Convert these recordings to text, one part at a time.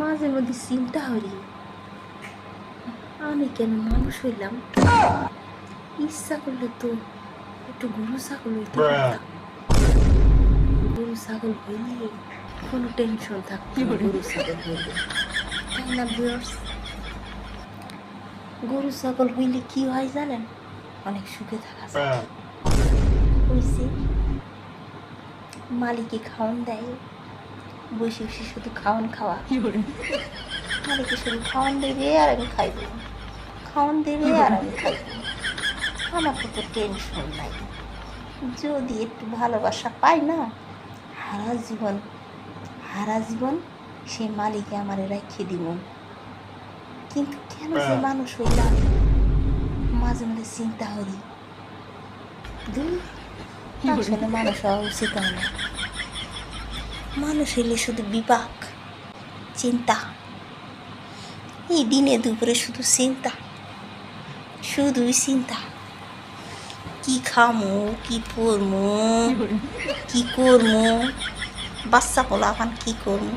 মাঝে মধ্যে চিন্তা করি আমি কেন মানুষ হইলাম। ইচ্ছা করলে তো একটু গরু ছাগল হইতে পারতাম। গরু ছাগল হইলে কোনো টেনশন থাকতো না। গরু ছাগল হইলে তাই না ভিউয়ার্স? গরু ছাগল হইলে কি হয় জানেন? অনেক সুখে থাকা যায়। হয়েছে মালিকে খাওয়ান দেয়, বসে বসে শুধু খাওয়ান খাওয়া। মালিকে শুধু খাওয়ান দেবে আর আমি খাইব, খাওয়ান দেবে আর আমি খাইব। আমার তো টেনশন নাই। যদি একটু ভালোবাসা পাই না, হারা জীবন সে মালিকে আমার রেখে দিব। কিন্তু কেন যে মানুষ হইলাম মাঝে মাঝে চিন্তা করি, আসলে মানুষ হওয়া উচিত হয় না। মানুষ হইলে শুধু বিপাক চিন্তা, এই দিনে দুপুরে শুধু চিন্তা, শুধুই চিন্তা। কি খামো, কি পরমো, কি করমো, বাচ্চা পোলা এখন কি করবো,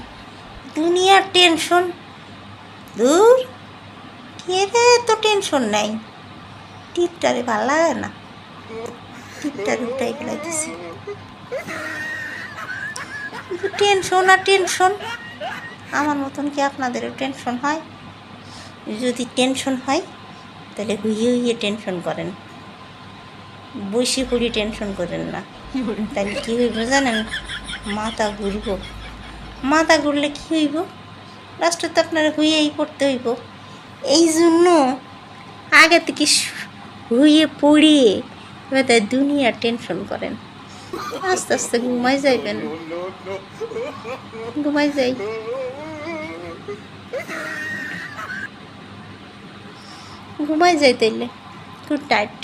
দুনিয়ার টেনশন। দূর কে রে, তো টেনশন নাই। টিপটারে ভাল লাগে না, টিপটারে উঠাই ফেলাইতেছি। টেনশন আর টেনশন। আমার মতন কি আপনাদেরও টেনশন হয়? যদি টেনশন হয় তাহলে হুইয়ে হুইয়ে টেনশন করেন, বসে পড়ি টেনশন করেন না। তাহলে কী হইব জানেন? মাথা ঘুরব। মাথা ঘুরলে কী হইব? লাস্টে তো আপনার হুইয়েই পড়তে হইব। এই জন্য আগে থেকে হুইয়ে পড়িয়ে এবার তাই দুনিয়ার টেনশন করেন। আস্তে আস্তে ঘুমাই যাইবেন, ঘুমাই যাই। ঘুমাই যাই তাইলে। Good night.